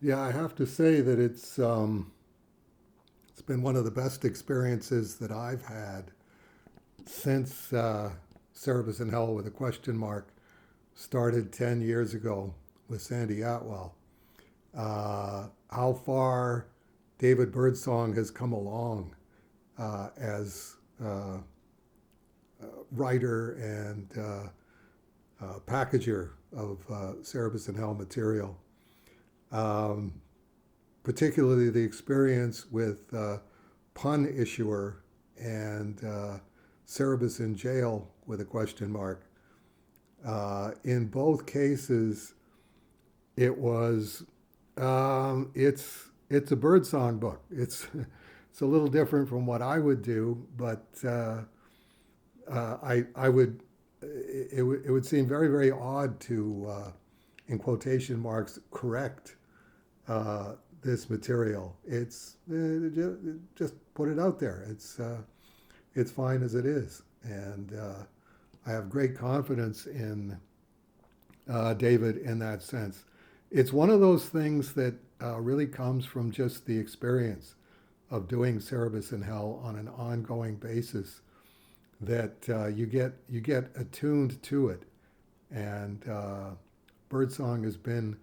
Yeah, I have to say that it's been one of the best experiences that I've had since Cerebus in Hell with a question mark started 10 years ago with Sandy Atwell. How far David Birdsong has come along as writer and packager of Cerebus in Hell material. Um, Particularly the experience with Pun Issuer and Cerebus in Jail with a question mark. In both cases, it was it's a birdsong book. It's a little different from what I would do, but I would it would seem very odd to in quotation marks correct uh, this material. It's just put it out there. It's fine as it is, and I have great confidence in David in that sense. It's one of those things that really comes from just the experience of doing Cerebus in Hell on an ongoing basis. That you get attuned to it, and Birdsong has been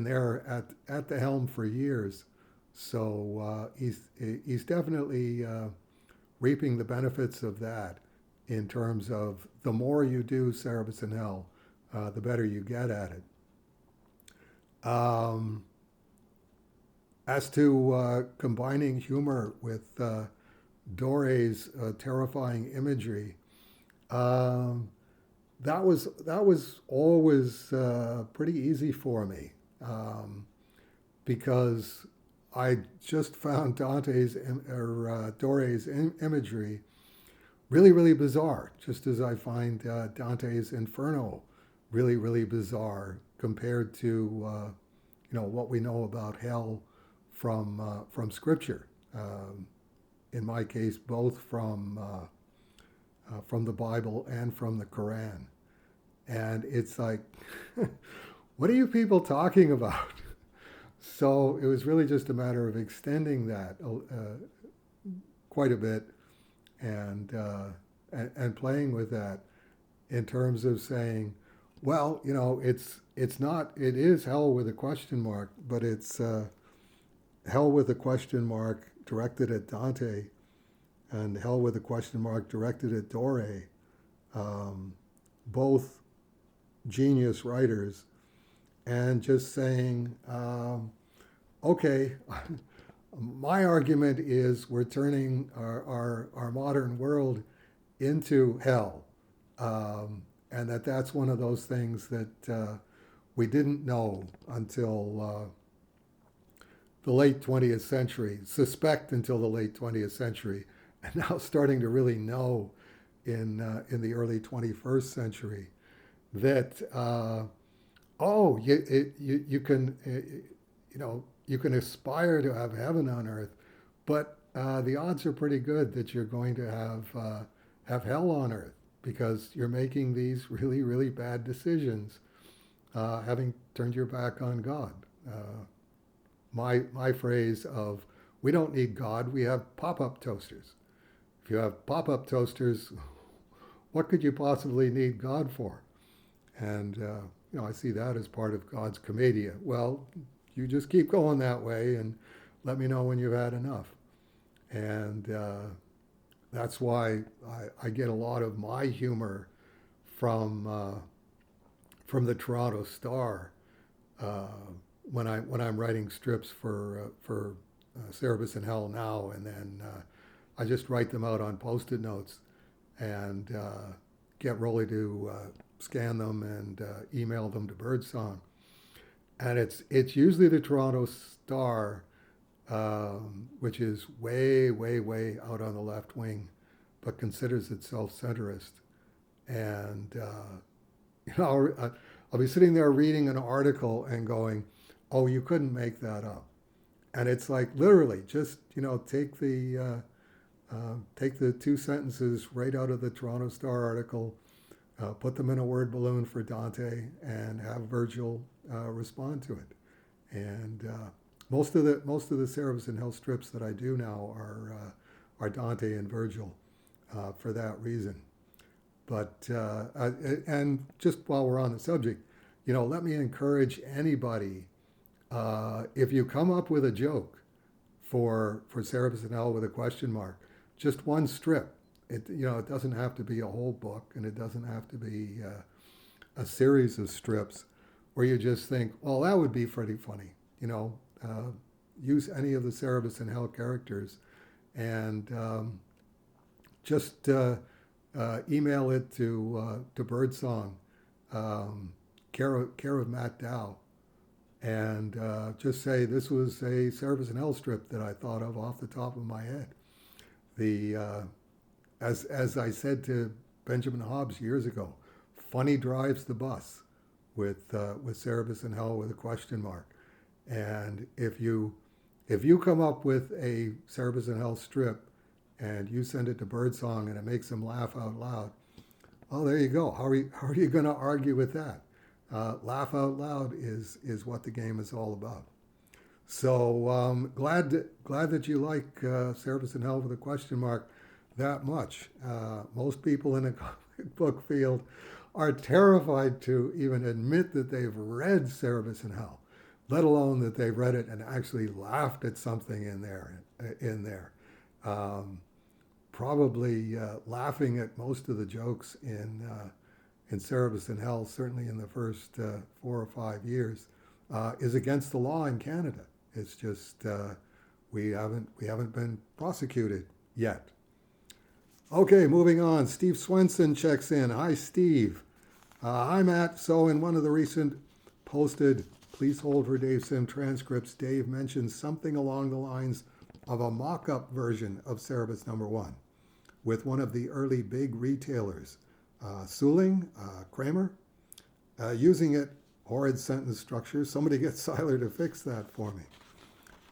there at the helm for years. So he's definitely reaping the benefits of that in terms of the more you do Cerebus in Hell, the better you get at it. Um, as to combining humor with Dore's terrifying imagery, um, that was always pretty easy for me because I just found Dore's imagery really bizarre, just as I find Dante's Inferno really bizarre compared to what we know about hell from Scripture. In my case, both from the Bible and from the Quran. And it's like, what are you people talking about? So it was really just a matter of extending that quite a bit and, and playing with that in terms of saying, well, it's not, it is hell with a question mark, but it's hell with a question mark directed at Dante and hell with a question mark directed at Dore, um, both genius writers, and just saying, okay, my argument is we're turning our modern world into hell. And that's one of those things that we didn't know until the late 20th century, suspect until the late 20th century, and now starting to really know in the early 21st century that you can you can aspire to have heaven on earth, but the odds are pretty good that you're going to have hell on earth because you're making these really bad decisions, having turned your back on God. My phrase of we don't need God, we have pop-up toasters. If you have pop-up toasters, what could you possibly need God for? And I see that as part of God's commedia. Well, you just keep going that way and let me know when you've had enough. And that's why I get a lot of my humor from from the Toronto Star uh, when I'm writing strips for Cerebus in Hell now, and then I just write them out on Post-it notes and get Rolly to scan them and email them to Birdsong. And it's usually the Toronto Star, which is way out on the left wing, but considers itself centrist. And I'll be sitting there reading an article and going, "Oh, you couldn't make that up." And it's like literally just take the two sentences right out of the Toronto Star article, put them in a word balloon for Dante, and have Virgil respond to it. And most of the Cerebus and Hell strips that I do now are Dante and Virgil for that reason. But and just while we're on the subject, let me encourage anybody, if you come up with a joke for Cerebus and Hell with a question mark, just one strip. It doesn't have to be a whole book, and it doesn't have to be a series of strips where you just think, well, that would be pretty funny. Use any of the Cerebus and Hell characters, and just email it to Birdsong, care of Matt Dow, and just say this was a Cerebus and Hell strip that I thought of off the top of my head. As I said to Benjamin Hobbs years ago, funny drives the bus with Cerebus and Hell with a question mark. And if you come up with a Cerebus and Hell strip and you send it to Birdsong and it makes them laugh out loud, oh, there you go. How are you going to argue with that? Laugh out loud is what the game is all about. So glad that you like Cerebus and Hell with a question mark that much. Most people in the comic book field are terrified to even admit that they've read Cerebus and Hell, let alone that they've read it and actually laughed at something in there. Probably laughing at most of the jokes in Cerebus and Hell, certainly in the first 4 or 5 years, is against the law in Canada. It's just we haven't been prosecuted yet. Okay, moving on. Steve Swenson checks in. Hi, Steve. Hi, Matt. So in one of the recent posted Please Hold for Dave Sim transcripts, Dave mentions something along the lines of a mock-up version of Cerebus #1 with one of the early big retailers, Suling, Kramer, using it. Horrid sentence structure. Somebody get Seiler to fix that for me.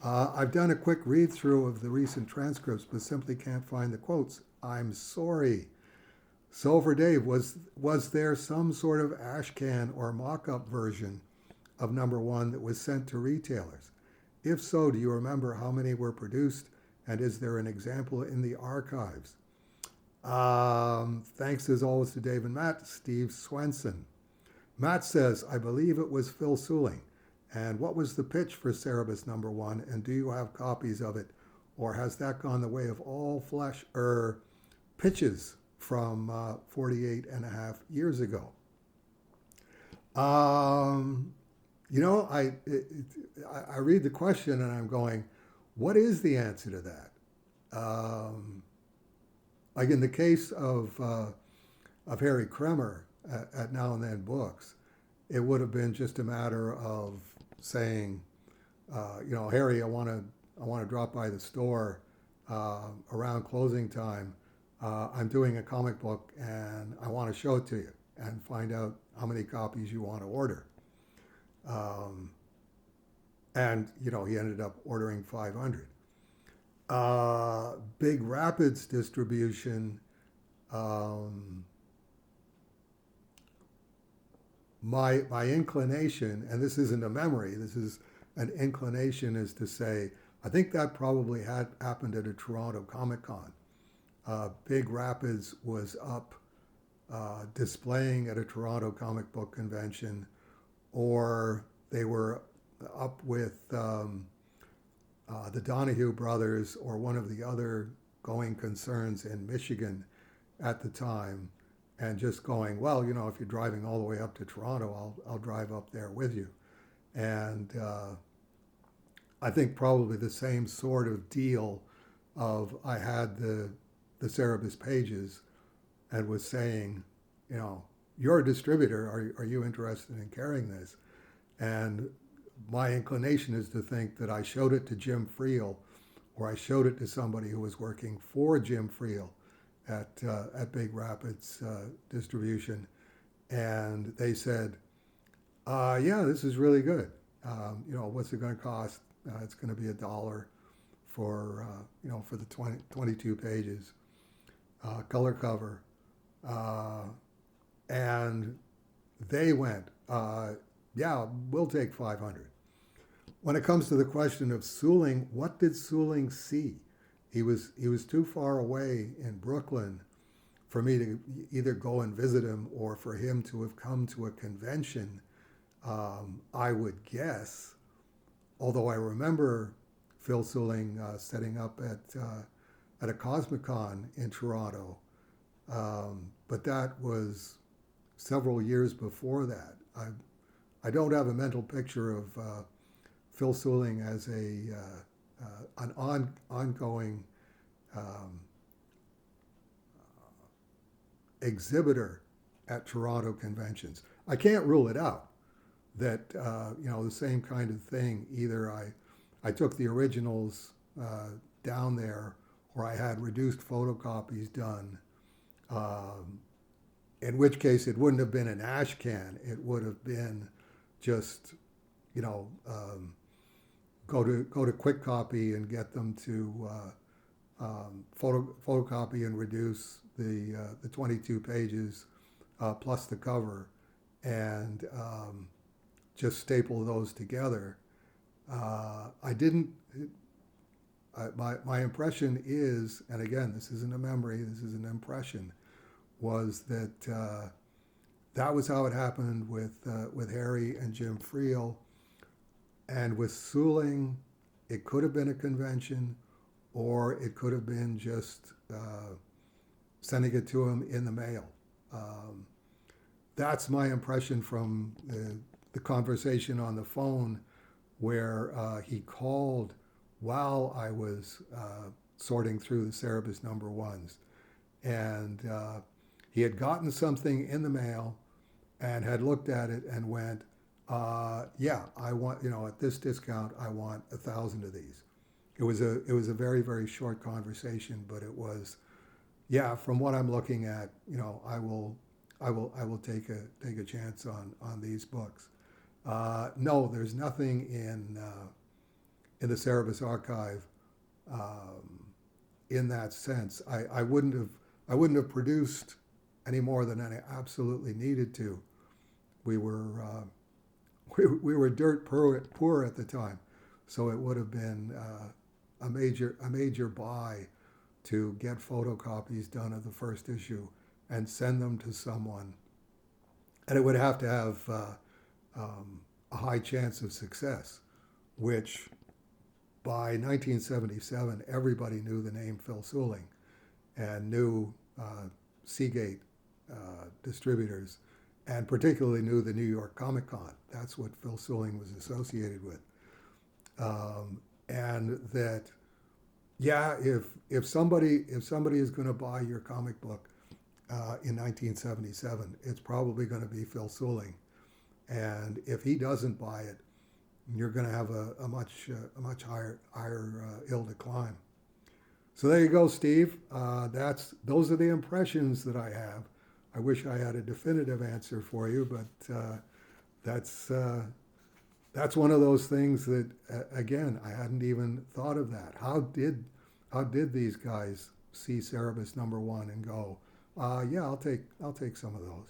I've done a quick read-through of the recent transcripts, but simply can't find the quotes. I'm sorry. So for Dave, was there some sort of ashcan or mock-up version of #1 that was sent to retailers? If so, do you remember how many were produced, and is there an example in the archives? Thanks as always to Dave and Matt. Steve Swenson. Matt says, I believe it was Phil Suling. And what was the pitch for Cerebus #1, and do you have copies of it, or has that gone the way of all pitches from 48 and a half years ago? I read the question and I'm going, what is the answer to that? Like in the case of Harry Kremer at Now and Then Books, it would have been just a matter of saying, Harry, I want to drop by the store around closing time. I'm doing a comic book and I want to show it to you and find out how many copies you want to order. And he ended up ordering 500. Big Rapids distribution, my inclination, and this isn't a memory, this is an inclination, is to say, I think that probably had happened at a Toronto Comic Con. Big Rapids was up displaying at a Toronto comic book convention, or they were up with the Donahue brothers or one of the other going concerns in Michigan at the time, and just going, well, if you're driving all the way up to Toronto, I'll drive up there with you. And I think probably the same sort of deal of I had the Cerebus pages and was saying, you're a distributor, are you interested in carrying this? And my inclination is to think that I showed it to Jim Friel, or I showed it to somebody who was working for Jim Friel at Big Rapids Distribution, and they said, yeah, this is really good. What's it going to cost? It's going to be $1 for the 22 pages, color cover, and they went, yeah, we'll take 500. when it comes to the question of Suling, what did Suling see? He was too far away in Brooklyn for me to either go and visit him or for him to have come to a convention. I would guess, although I remember Phil Suling setting up at a Cosmicon in Toronto, but that was several years before that. I don't have a mental picture of Phil Suling as an ongoing exhibitor at Toronto conventions. I can't rule it out that the same kind of thing. Either I took the originals down there, or I had reduced photocopies done. In which case, it wouldn't have been an ash can. It would have been just, go to Quick Copy and get them to photocopy and reduce the 22 pages plus the cover, and just staple those together. I didn't. My impression is, and again, this isn't a memory, this is an impression, was that that was how it happened with Harry and Jim Friel, and with Suling, it could have been a convention, or it could have been just sending it to him in the mail. That's my impression from the conversation on the phone, where he called while I was sorting through the Cerebus number ones. And he had gotten something in the mail and had looked at it and went, yeah, I want, at this discount, I want 1,000 of these. It was a very, very short conversation, but it was, yeah, from what I'm looking at, I will take a chance on these books. No, there's nothing in the Cerebus archive in that sense. I wouldn't have produced any more than I absolutely needed to. We were dirt poor at the time, so it would have been a major buy to get photocopies done of the first issue and send them to someone, and it would have to have a high chance of success, which by 1977 everybody knew the name Phil Suling and knew Seagate distributors, and particularly knew the New York Comic Con. That's what Phil Suling was associated with. And that, yeah, if somebody is going to buy your comic book in 1977, it's probably going to be Phil Suling. And if he doesn't buy it, you're going to have a much higher hill to climb. So there you go, Steve. Those are the impressions that I have. I wish I had a definitive answer for you, but that's one of those things that again, I hadn't even thought of that. How did these guys see Cerebus number one and go, yeah, I'll take some of those.